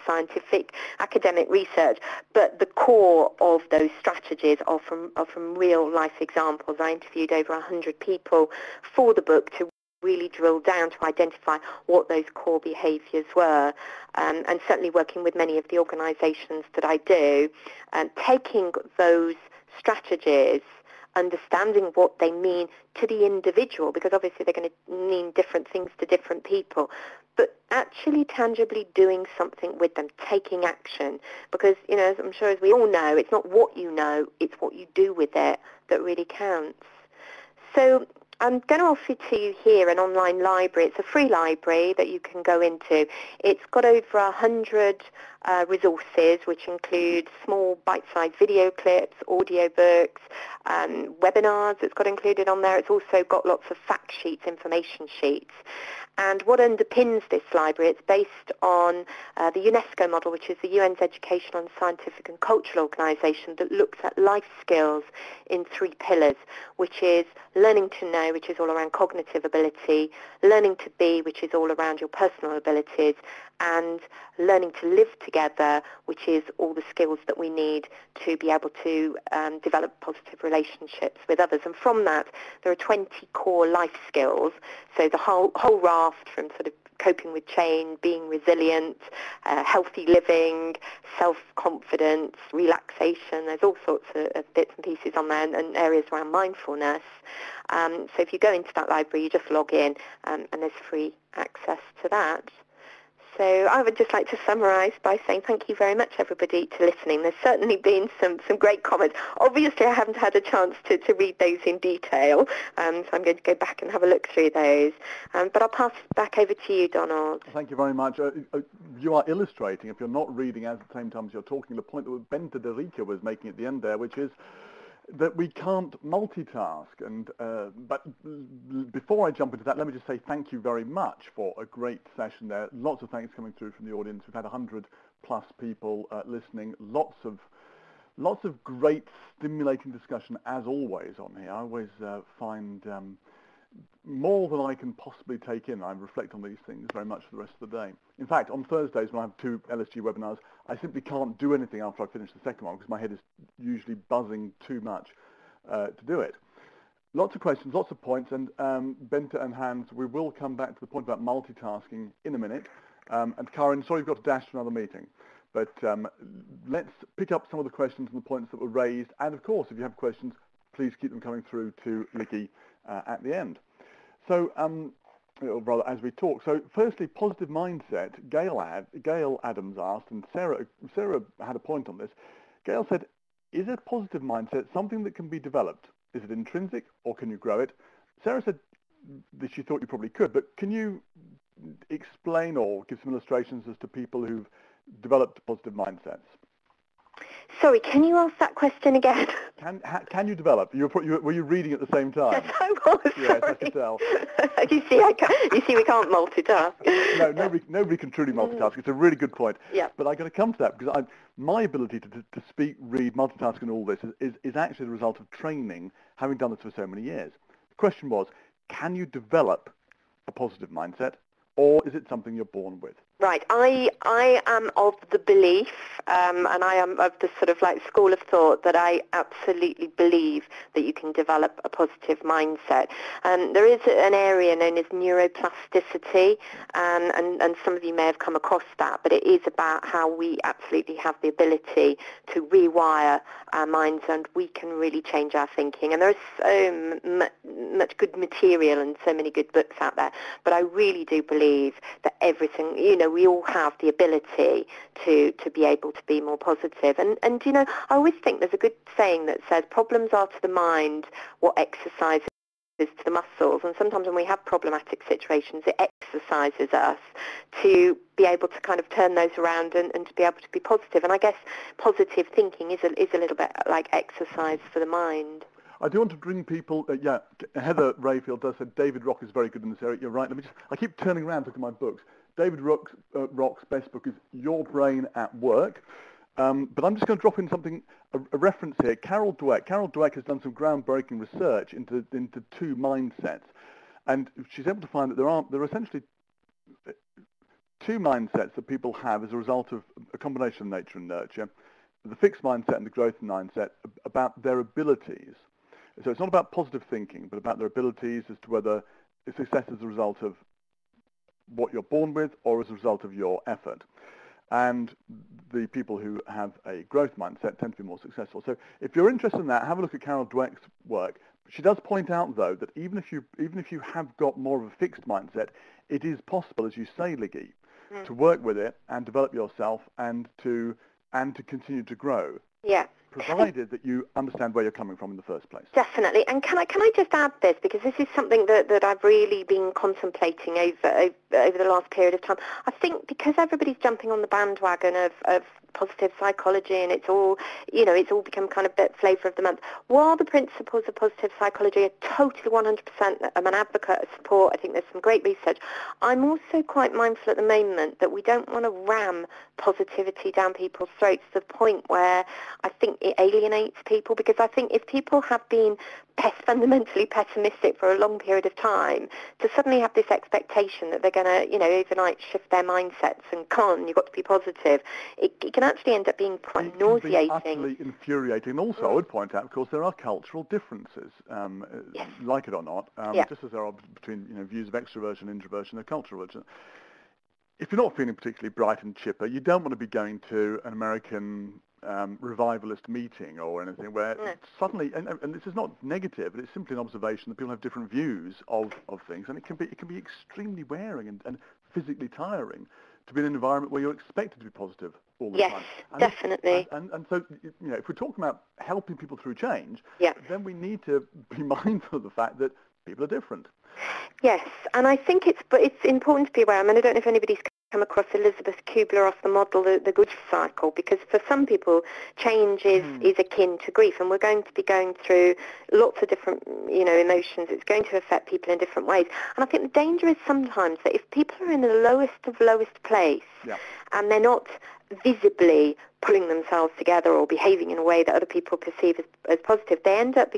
scientific, academic research, but the core of those strategies are from real life examples. I interviewed over 100 people for the book to really drill down to identify what those core behaviours were, and certainly working with many of the organisations that I do, taking those strategies, understanding what they mean to the individual, because obviously they're going to mean different things to different people, but actually tangibly doing something with them, taking action, because, you know, as I'm sure as we all know, it's not what you know, it's what you do with it that really counts. So I'm going to offer to you here an online library. It's a free library that you can go into. It's got over 100 resources, which include small bite-sized video clips, audio books, webinars that's got included on there. It's also got lots of fact sheets, information sheets. And what underpins this library, it's based on the UNESCO model, which is the UN's educational and scientific and cultural organisation that looks at life skills in 3 pillars, which is learning to know, which is all around cognitive ability, learning to be, which is all around your personal abilities, and learning to live together, which is all the skills that we need to be able to develop positive relationships with others. And from that, there are 20 core life skills. So the whole raft from sort of coping with change, being resilient, healthy living, self-confidence, relaxation. There's all sorts of bits and pieces on there, and areas around mindfulness. So if you go into that library, you just log in, and there's free access to that. So I would just like to summarise by saying thank you very much, everybody, to listening. There's certainly been some great comments. Obviously, I haven't had a chance to read those in detail, so I'm going to go back and have a look through those. But I'll pass it back over to you, Donald. Thank you very much. You are illustrating, if you're not reading at the same time as you're talking, the point that Ben Tederica was making at the end there, which is that we can't multitask. And but before I jump into that, let me just say thank you very much for a great session there. Lots of thanks coming through from the audience. We've had 100+ people listening. Lots of great stimulating discussion as always on here. I always find more than I can possibly take in. I reflect on these things very much for the rest of the day. In fact, on Thursdays when I have 2 LSG webinars, I simply can't do anything after I finish the second one because my head is usually buzzing too much to do it. Lots of questions, lots of points, and Bente and Hans, we will come back to the point about multitasking in a minute. And Karen, sorry you've got to dash to another meeting, but let's pick up some of the questions and the points that were raised. And of course, if you have questions, please keep them coming through to Liggy at the end. So, or rather, as we talk. So, firstly, positive mindset. Gail Adams asked, and Sarah had a point on this. Gail said, is a positive mindset something that can be developed? Is it intrinsic, or can you grow it? Sarah said that she thought you probably could, but can you explain or give some illustrations as to people who've developed positive mindsets? Sorry, can you ask that question again? Can you develop? Were you reading at the same time? Yes, I was. Yes, I can tell. You see, we can't multitask. No, nobody can truly multitask. It's a really good point. Yeah. But I'm going to come to that because my ability to speak, read, multitask, and all this is actually the result of training, having done this for so many years. The question was, can you develop a positive mindset, or is it something you're born with? Right. I am of the belief, and I am of the sort of like school of thought that I absolutely believe that you can develop a positive mindset. There is an area known as neuroplasticity, and some of you may have come across that, but it is about how we absolutely have the ability to rewire our minds, and we can really change our thinking. And there is so much good material and so many good books out there, but I really do believe that everything, we all have the ability to be able to be more positive. And I always think there's a good saying that says problems are to the mind what exercise is to the muscles. And sometimes when we have problematic situations, it exercises us to be able to kind of turn those around and to be able to be positive. And I guess positive thinking is a little bit like exercise for the mind. I do want to bring people, Heather Rayfield does say David Rock is very good in this area. You're right. I keep turning around to look at my books. David Rock's best book is Your Brain at Work. But I'm just going to drop in something, a reference here. Carol Dweck. Carol Dweck has done some groundbreaking research into 2 mindsets. And she's able to find that there are essentially 2 mindsets that people have as a result of a combination of nature and nurture. The fixed mindset and the growth mindset, about their abilities. So it's not about positive thinking, but about their abilities as to whether success is a result of what you're born with or as a result of your effort. And the people who have a growth mindset tend to be more successful. So if you're interested in that, have a look at Carol Dweck's work. She does point out, though, that even if you have got more of a fixed mindset, it is possible, as you say, Liggy, to work with it and develop yourself and to continue to grow. Yeah. Provided that you understand where you're coming from in the first place. Definitely. And can I just add this, because this is something that I've really been contemplating over the last period of time. I think because everybody's jumping on the bandwagon of positive psychology, and it's all, it's all become kind of a flavour of the month. While the principles of positive psychology are totally 100%, I'm an advocate of support. I think there's some great research. I'm also quite mindful at the moment that we don't want to ram positivity down people's throats to the point where I think it alienates people, because I think if people have been fundamentally pessimistic for a long period of time, to suddenly have this expectation that they're going to, overnight shift their mindsets and you've got to be positive, it can actually end up being quite nauseating. It can be utterly infuriating. Also, I would point out, of course, there are cultural differences, yes. like it or not, just as there are between views of extroversion, introversion, and cultural religion. If you're not feeling particularly bright and chipper, you don't want to be going to an American revivalist meeting or anything where suddenly, and this is not negative, but it's simply an observation that people have different views of things, and it can be extremely wearing and physically tiring to be in an environment where you're expected to be positive all the time. Yes, definitely. And so, if we're talking about helping people through change, then we need to be mindful of the fact that people are different. Yes, and I think it's important to be aware. I mean, I don't know if anybody's come across Elizabeth Kubler-Ross, the model, the grief cycle, because for some people change is akin to grief, and we're going to be going through lots of different emotions. It's going to affect people in different ways, and I think the danger is sometimes that if people are in the lowest of lowest place and they're not visibly pulling themselves together or behaving in a way that other people perceive as positive, they end up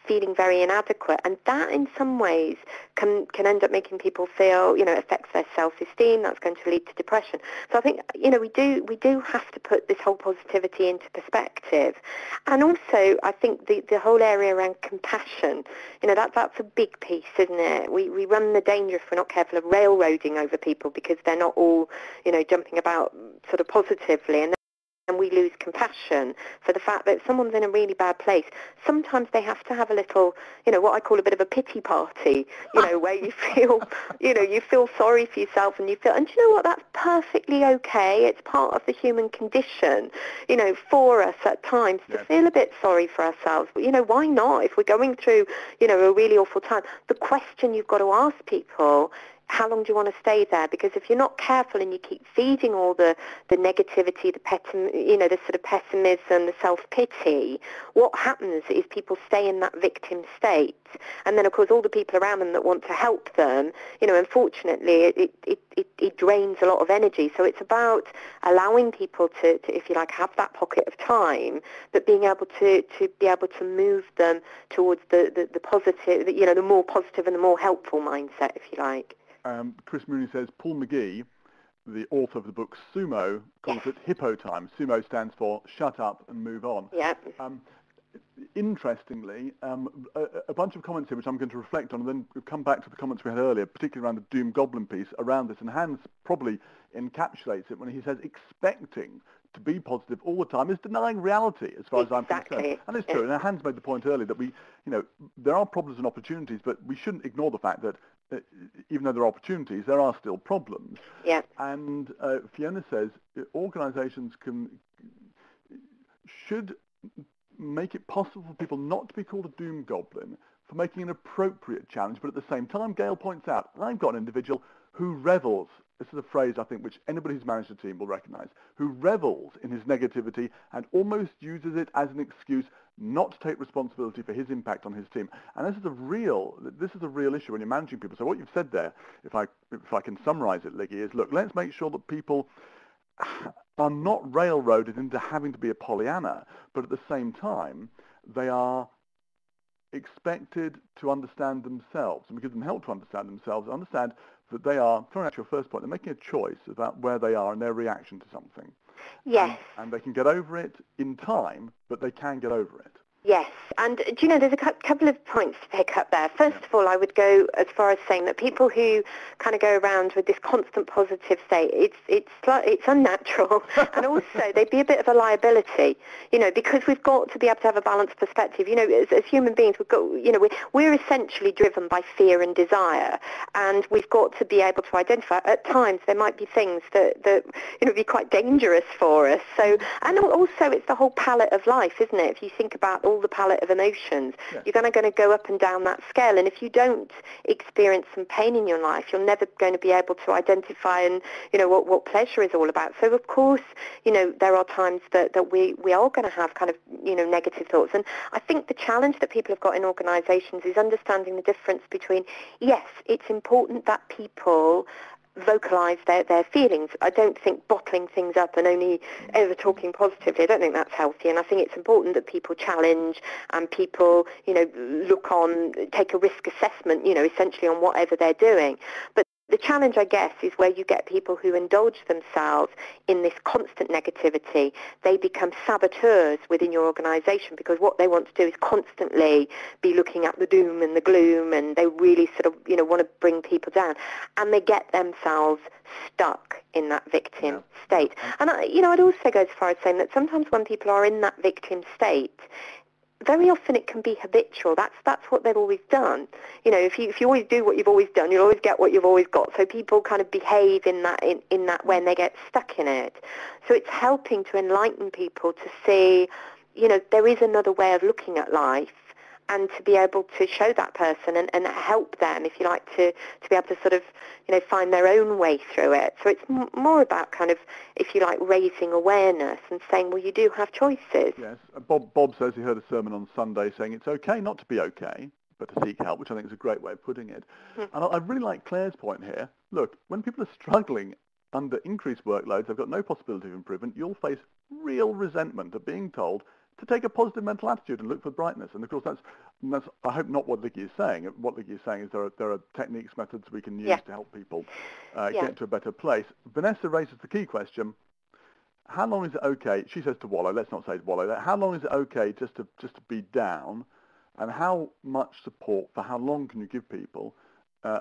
feeling very inadequate, and that in some ways can end up making people feel, affects their self-esteem. That's going to lead to depression. So I think, we do have to put this whole positivity into perspective. And also, I think the whole area around compassion, that's a big piece, isn't it? We run the danger, if we're not careful, of railroading over people because they're not all, jumping about sort of positively, and we lose compassion for the fact that if someone's in a really bad place, sometimes they have to have a little, what I call a bit of a pity party, where you feel, you feel sorry for yourself, and and you know what, that's perfectly okay. It's part of the human condition, for us at times to feel a bit sorry for ourselves. But, why not? If we're going through, a really awful time, the question you've got to ask people, how long do you want to stay there? Because if you're not careful and you keep feeding all the negativity, the sort of pessimism, the self-pity, what happens is people stay in that victim state. And then, of course, all the people around them that want to help them, unfortunately, it drains a lot of energy. So it's about allowing people to, if you like, have that pocket of time, but being able to move them towards the positive, the more positive and the more helpful mindset, if you like. Chris Mooney says Paul McGee, the author of the book Sumo, calls it hippo time. Sumo stands for shut up and move on. Yeah. Interestingly, a bunch of comments here which I'm going to reflect on, and then come back to the comments we had earlier, particularly around the Doomgoblin piece around this. And Hans probably encapsulates it when he says expecting to be positive all the time is denying reality, as far as I'm concerned. And it's true. And Hans made the point earlier that there are problems and opportunities, but we shouldn't ignore the fact that even though there are opportunities, there are still problems. Yeah. And Fiona says organisations should make it possible for people not to be called a doom goblin for making an appropriate challenge, but at the same time, Gail points out, I've got an individual who revels, this is a phrase I think which anybody who's managed a team will recognise, who revels in his negativity and almost uses it as an excuse not to take responsibility for his impact on his team. And this is a real issue when you're managing people. So what you've said there, if I can summarise it, Liggy, is look, let's make sure that people are not railroaded into having to be a Pollyanna, but at the same time, they are expected to understand themselves, and we give them help to understand themselves, understand that they are, throwing out your first point, they're making a choice about where they are and their reaction to something. Yes. And they can get over it in time, but they can get over it. Yes, and do you know, there's a couple of points to pick up there. First of all, I would go as far as saying that people who kind of go around with this constant positive state, it's unnatural, and also they'd be a bit of a liability, because we've got to be able to have a balanced perspective. As human beings, we've got, we're essentially driven by fear and desire, and we've got to be able to identify. At times, there might be things that be quite dangerous for us. So, and also, it's the whole palette of life, isn't it? If you think about all control the palette of emotions. Yes. You're going to go up and down that scale. And if you don't experience some pain in your life, you're never going to be able to identify and, what pleasure is all about. So, of course, there are times that we are going to have kind of, negative thoughts. And I think the challenge that people have got in organisations is understanding the difference between, yes, it's important that people vocalise their feelings. I don't think bottling things up and only ever talking positively, I don't think that's healthy. And I think it's important that people challenge and people, look on, take a risk assessment, essentially on whatever they're doing. But the challenge, I guess, is where you get people who indulge themselves in this constant negativity. They become saboteurs within your organisation because what they want to do is constantly be looking at the doom and the gloom, and they really sort of, want to bring people down. And they get themselves stuck in that victim state. And, I'd also go as far as saying that sometimes when people are in that victim state, very often it can be habitual. That's what they've always done. If you always do what you've always done, you'll always get what you've always got. So people kind of behave in that when they get stuck in it. So it's helping to enlighten people to see, there is another way of looking at life, and to be able to show that person and help them, if you like, to be able to sort of, find their own way through it. So it's more about kind of, if you like, raising awareness and saying, well, you do have choices. Yes. Bob says he heard a sermon on Sunday saying it's okay not to be okay, but to seek help, which I think is a great way of putting it. And I really like Claire's point here. Look, when people are struggling under increased workloads, they've got no possibility of improvement, you'll face real resentment at being told to take a positive mental attitude and look for brightness. And of course, that's I hope not what Liggy is saying. What Liggy is saying is there are techniques, methods we can use to help people get to a better place. Vanessa raises the key question: how long is it okay? She says to wallow. Let's not say wallow. How long is it okay just to be down? And how much support for how long can you give people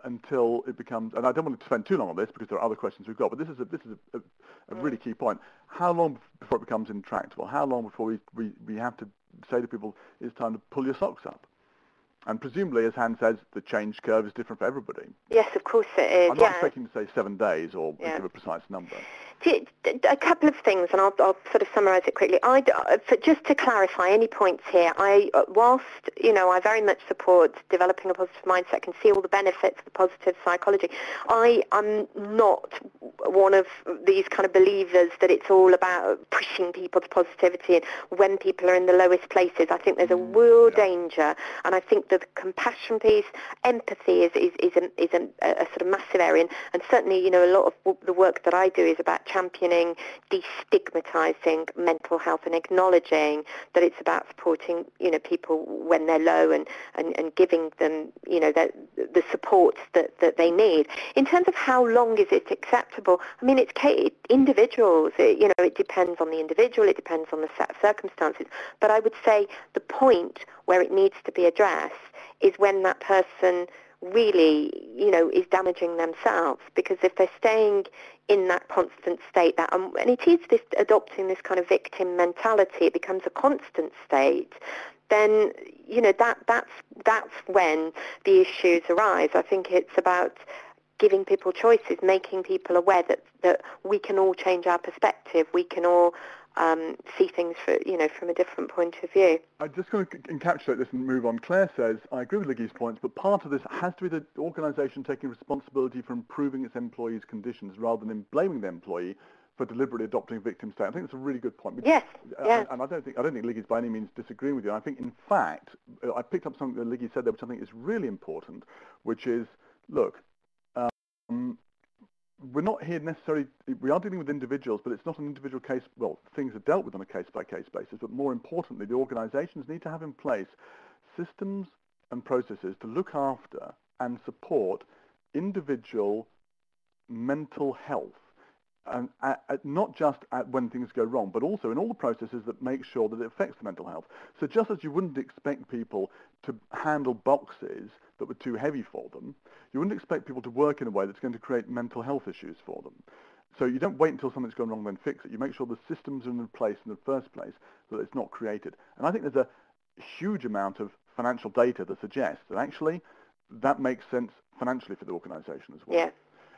until it becomes? And I don't want to spend too long on this because there are other questions we've got. But this is a really key point. How long before it becomes intractable? How long before we have to say to people, it's time to pull your socks up? And presumably, as Han says, the change curve is different for everybody. Yes, of course it is. I'm not expecting to say 7 days or give a precise number. A couple of things, and I'll sort of summarise it quickly. Just to clarify any points here, whilst I very much support developing a positive mindset, can see all the benefits of the positive psychology, I'm not one of these kind of believers that it's all about pushing people to positivity and when people are in the lowest places. I think there's a real danger, and I think the compassion piece, empathy is a sort of massive area, and certainly a lot of the work that I do is about championing destigmatizing mental health and acknowledging that it's about supporting people when they're low and giving them the support that they need. In terms of how long is it acceptable, I mean it's individuals. It depends on the individual, it depends on the set of circumstances, but I would say the point where it needs to be addressed is when that person really, is damaging themselves, because if they're staying in that constant state, and it is this adopting this kind of victim mentality, it becomes a constant state, then, that's when the issues arise. I think it's about giving people choices, making people aware that we can all change our perspective, we can all see things from a different point of view. I'm just going to encapsulate this and move on. Claire says, I agree with Liggy's points, but part of this has to be the organisation taking responsibility for improving its employees' conditions rather than blaming the employee for deliberately adopting a victim state. I think it's a really good point. Yes. And I don't think Liggy's by any means disagreeing with you. I think, in fact, I picked up something that Liggy said there, which I think is really important, which is, look, we're not here necessarily, we are dealing with individuals, but it's not an individual case, well, things are dealt with on a case-by-case basis, but more importantly, the organisations need to have in place systems and processes to look after and support individual mental health, and not just when things go wrong, but also in all the processes that make sure that it affects the mental health. So just as you wouldn't expect people to handle boxes that were too heavy for them, you wouldn't expect people to work in a way that's going to create mental health issues for them. So you don't wait until something's gone wrong then fix it. You make sure the systems are in place in the first place so that it's not created. And I think there's a huge amount of financial data that suggests that actually that makes sense financially for the organisation as well. Yeah.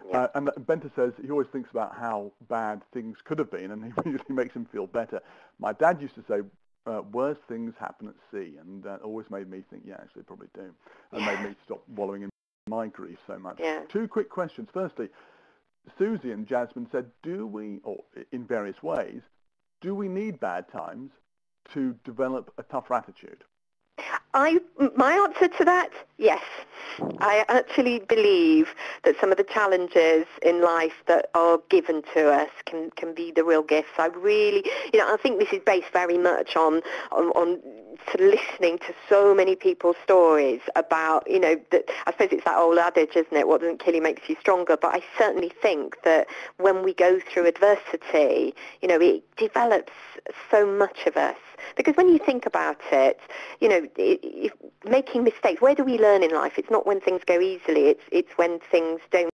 Yeah. And Benter says he always thinks about how bad things could have been, and he usually makes him feel better. My dad used to say, worse things happen at sea, and that always made me think, yeah, actually, they probably do, and made me stop wallowing in my grief so much. Yeah. Two quick questions. Firstly, Susie and Jasmine said, do we, or in various ways, do we need bad times to develop a tougher attitude? My answer to that, yes. I actually believe that some of the challenges in life that are given to us can be the real gifts. I really, I think this is based very much on sort of listening to so many people's stories about, that I suppose it's that old adage, isn't it? What doesn't kill you makes you stronger. But I certainly think that when we go through adversity, it develops so much of us. Because when you think about it, making mistakes, where do we learn in life? It's not when things go easily, it's when things don't.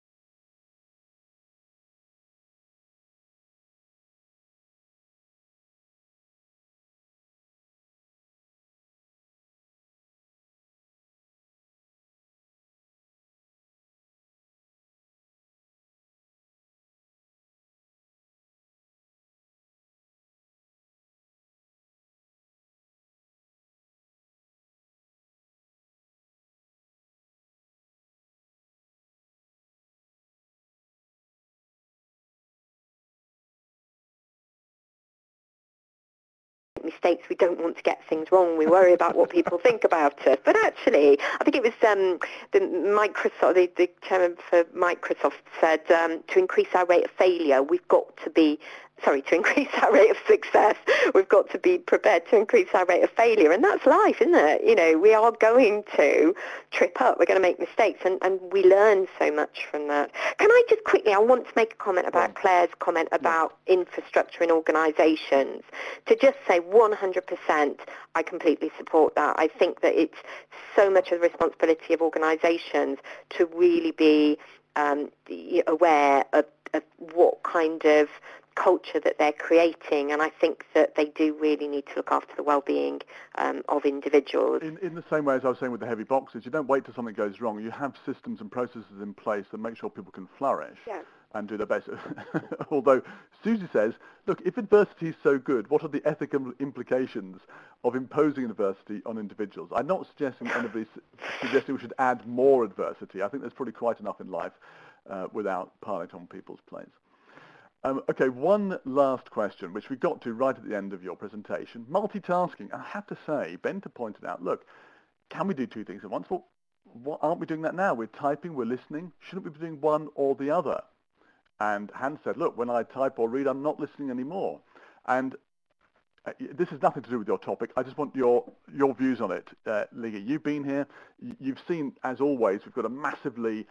Mistakes, we don't want to get things wrong, we worry about what people think about us. But actually, I think it was the chairman for Microsoft said to increase our rate of failure, to increase our rate of success, we've got to be prepared to increase our rate of failure. And that's life, isn't it? We are going to trip up, we're going to make mistakes, and we learn so much from that. Can I just quickly, I want to make a comment about Claire's comment about infrastructure in organisations. To just say 100%, I completely support that. I think that it's so much of the responsibility of organisations to really be aware of what kind of culture that they're creating, and I think that they do really need to look after the well-being of individuals. In the same way as I was saying with the heavy boxes, you don't wait till something goes wrong. You have systems and processes in place that make sure people can flourish and do their best. Although Susie says, look, if adversity is so good, what are the ethical implications of imposing adversity on individuals? I'm not suggesting we should add more adversity. I think there's probably quite enough in life without piling it on people's plates. Okay, one last question, which we got to right at the end of your presentation. Multitasking. I have to say, Benta pointed out, look, can we do two things at once? Well, aren't we doing that now? We're typing, we're listening. Shouldn't we be doing one or the other? And Hans said, look, when I type or read, I'm not listening anymore. And this has nothing to do with your topic. I just want your views on it. Liggy, you've been here. You've seen, as always, we've got a massively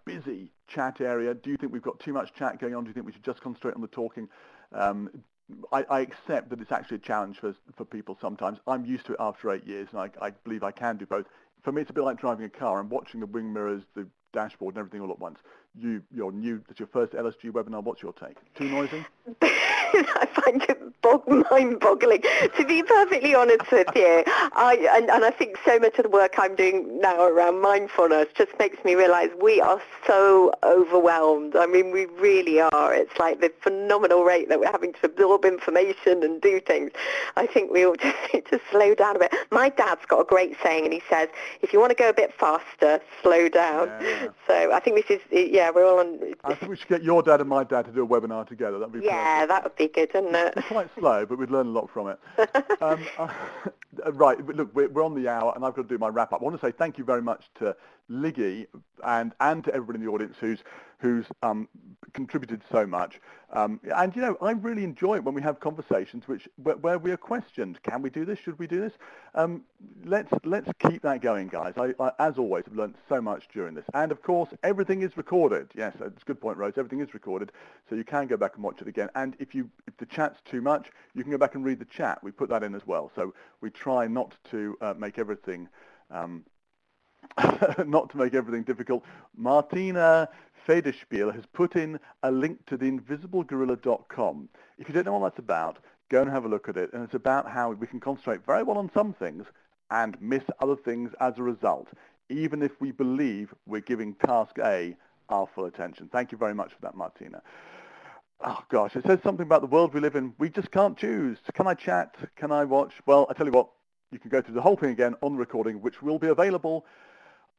busy chat area. Do you think we've got too much chat going on? Do you think we should just concentrate on the talking? I accept that it's actually a challenge for people sometimes. I'm used to it after 8 years, and I believe I can do both. For me, it's a bit like driving a car and watching the wing mirrors, the dashboard, and everything all at once. You're new. It's your first LSG webinar. What's your take? Too noisy? I find it mind-boggling. To be perfectly honest with you, I think so much of the work I'm doing now around mindfulness just makes me realise we are so overwhelmed. I mean, we really are. It's like the phenomenal rate that we're having to absorb information and do things. I think we all just need to slow down a bit. My dad's got a great saying, and he says, if you want to go a bit faster, slow down. Yeah. So I think this is, we're all on... I think we should get your dad and my dad to do a webinar together. That'd be perfect. That would be good, wouldn't it? It's quite slow, but we'd learn a lot from it. Right, look, we're on the hour, and I've got to do my wrap-up. I want to say thank you very much to Liggy and to everybody in the audience who's contributed so much. And, I really enjoy it when we have conversations where we are questioned. Can we do this? Should we do this? Let's keep that going, guys. I as always, have learned so much during this. And, of course, everything is recorded. Yes, that's a good point, Rose. Everything is recorded, so you can go back and watch it again. And if the chat's too much, you can go back and read the chat. We put that in as well. So we try not to make everything... not to make everything difficult. Martina Federspiel has put in a link to the invisiblegorilla.com. If you don't know what that's about, go and have a look at it. And it's about how we can concentrate very well on some things and miss other things as a result, even if we believe we're giving task A our full attention. Thank you very much for that, Martina. Oh gosh, it says something about the world we live in. We just can't choose. Can I chat? Can I watch? Well, I tell you what, you can go through the whole thing again on the recording, which will be available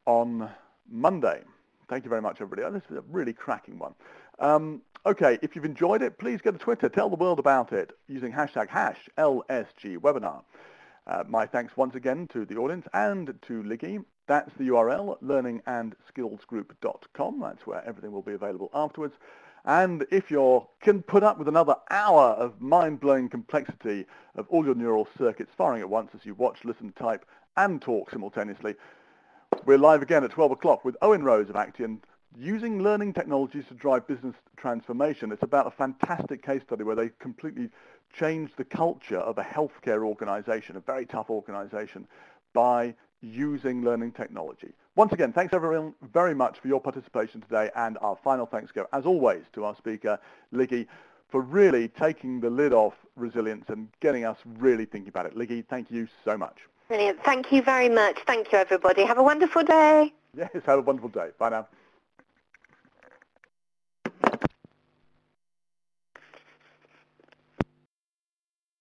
on Monday. Thank you very much, everybody. This is a really cracking one. Okay, if you've enjoyed it, please go to Twitter. Tell the world about it using hashtag #LSGwebinar. My thanks once again to the audience and to Liggy. That's the URL, learningandskillsgroup.com. That's where everything will be available afterwards. And if you can put up with another hour of mind-blowing complexity of all your neural circuits firing at once as you watch, listen, type, and talk simultaneously, we're live again at 12 o'clock with Owen Rose of Actian, using learning technologies to drive business transformation. It's about a fantastic case study where they completely changed the culture of a healthcare organization, a very tough organization, by using learning technology. Once again, thanks everyone very much for your participation today, and our final thanks go, as always, to our speaker, Liggy, for really taking the lid off resilience and getting us really thinking about it. Liggy, thank you so much. Brilliant. Thank you very much. Thank you, everybody. Have a wonderful day. Yes, have a wonderful day. Bye now.